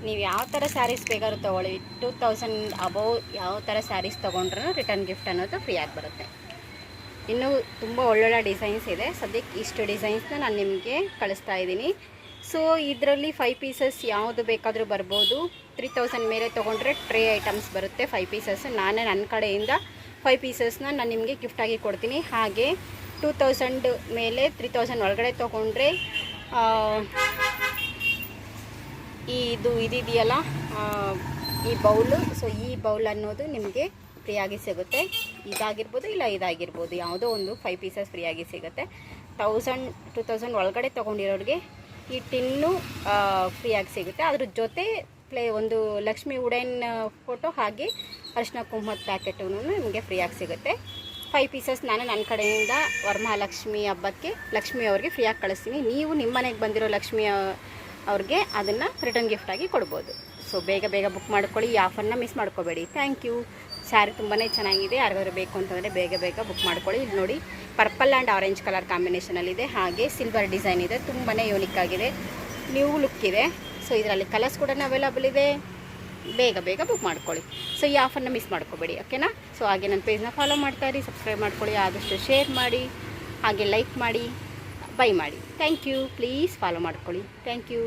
ನೀವು ಯಾವ ಥರ ಸ್ಯಾರೀಸ್ ಬೇಕಾದ್ರೂ ತೊಗೊಳ್ಳಿ, 2000 ಅಬೌವ್ ಯಾವ ಥರ ಸ್ಯಾರೀಸ್ ತೊಗೊಂಡ್ರೂ ರಿಟರ್ನ್ ಗಿಫ್ಟ್ ಅನ್ನೋದು ಫ್ರೀಯಾಗಿ ಬರುತ್ತೆ. ಇನ್ನೂ ತುಂಬ ಒಳ್ಳೊಳ್ಳೆ ಡಿಸೈನ್ಸ್ ಇದೆ. ಸದ್ಯಕ್ಕೆ ಇಷ್ಟು ಡಿಸೈನ್ಸ್ನ ನಾನು ನಿಮಗೆ ಕಳಿಸ್ತಾ ಇದ್ದೀನಿ. ಸೊ ಇದರಲ್ಲಿ 5 ಪೀಸಸ್ ಯಾವುದು ಬೇಕಾದರೂ ಬರ್ಬೋದು. 3000 ಮೇಲೆ ತೊಗೊಂಡ್ರೆ ಟ್ರೇ ಐಟಮ್ಸ್ ಬರುತ್ತೆ 5 ಪೀಸಸ್. ನಾನೇ ನನ್ನ ಕಡೆಯಿಂದ 5 ಪೀಸಸ್ನ ನಾನು ನಿಮಗೆ ಗಿಫ್ಟಾಗಿ ಕೊಡ್ತೀನಿ. ಹಾಗೆ 2000 ಮೇಲೆ 3000 ಒಳಗಡೆ ತೊಗೊಂಡ್ರೆ ಇದೆಯಲ್ಲ ಈ ಬೌಲು, ಸೊ ಈ ಬೌಲ್ ಅನ್ನೋದು ನಿಮಗೆ ಫ್ರೀಯಾಗಿ ಸಿಗುತ್ತೆ. ಇದಾಗಿರ್ಬೋದು ಇಲ್ಲ ಇದಾಗಿರ್ಬೋದು, ಯಾವುದೋ ಒಂದು 5 ಪೀಸಸ್ ಫ್ರೀಯಾಗಿ ಸಿಗುತ್ತೆ. 2000 ಒಳಗಡೆ ತೊಗೊಂಡಿರೋರಿಗೆ ಈ ಟಿನ್ನು ಫ್ರೀಯಾಗಿ ಸಿಗುತ್ತೆ. ಅದ್ರ ಜೊತೆ ಒಂದು ಲಕ್ಷ್ಮಿ ವುಡನ್ ಫೋಟೋ ಹಾಗೆ ಅರಿಶಿನ ಕುಂಕುಮದ ಪ್ಯಾಕೆಟು ನಿಮಗೆ ಫ್ರೀಯಾಗಿ ಸಿಗುತ್ತೆ. 5 ಪೀಸಸ್ ನಾನು ನನ್ನ ಕಡೆಯಿಂದ ವರಮಹಾಲಕ್ಷ್ಮಿ ಹಬ್ಬಕ್ಕೆ ಲಕ್ಷ್ಮಿ ಅವ್ರಿಗೆ ಫ್ರೀಯಾಗಿ ಕಳಿಸ್ತೀನಿ. ನೀವು ನಿಮ್ಮ ಮನೆಗೆ ಬಂದಿರೋ ಲಕ್ಷ್ಮಿ ಅವ್ರಿಗೆ ಅದನ್ನು ರಿಟರ್ನ್ ಗಿಫ್ಟಾಗಿ ಕೊಡ್ಬೋದು. ಸೊ ಬೇಗ ಬುಕ್ ಮಾಡ್ಕೊಳ್ಳಿ, ಈ ಆಫರ್ನ ಮಿಸ್ ಮಾಡ್ಕೋಬೇಡಿ. Thank you. ಸ್ಯಾರಿ ತುಂಬಾ ಚೆನ್ನಾಗಿದೆ. ಯಾರಿಗಾದ್ರು ಬೇಕು ಅಂತಂದರೆ ಬೇಗ ಬುಕ್ ಮಾಡ್ಕೊಳ್ಳಿ. ಇಲ್ಲಿ ನೋಡಿ, ಪರ್ಪಲ್ ಆ್ಯಂಡ್ ಆರೆಂಜ್ ಕಲರ್ ಕಾಂಬಿನೇಷನಲ್ಲಿದೆ. ಹಾಗೆ ಸಿಲ್ವರ್ ಡಿಸೈನ್ ಇದೆ, ತುಂಬಾ ಯೂನಿಕ್ ಆಗಿದೆ, ನ್ಯೂ ಲುಕ್ ಇದೆ. ಸೊ ಇದರಲ್ಲಿ ಕಲರ್ಸ್ ಕೂಡ ಅವೈಲಬಲ್ ಇದೆ. ಬೇಗ ಬುಕ್ ಮಾಡ್ಕೊಳ್ಳಿ. ಸೊ ಈ ಆಫರ್ನ ಮಿಸ್ ಮಾಡ್ಕೋಬೇಡಿ, ಓಕೆನಾ? ಸೊ ಹಾಗೆ ನನ್ನ ಪೇಜ್ನ ಫಾಲೋ ಮಾಡ್ತಾಯಿರಿ, ಸಬ್ಸ್ಕ್ರೈಬ್ ಮಾಡ್ಕೊಳ್ಳಿ, ಆದಷ್ಟು ಶೇರ್ ಮಾಡಿ, ಹಾಗೆ ಲೈಕ್ ಮಾಡಿ, ಬೈ ಮಾಡಿ. Thank you. ಪ್ಲೀಸ್ ಫಾಲೋ ಮಾಡ್ಕೊಳ್ಳಿ. Thank you.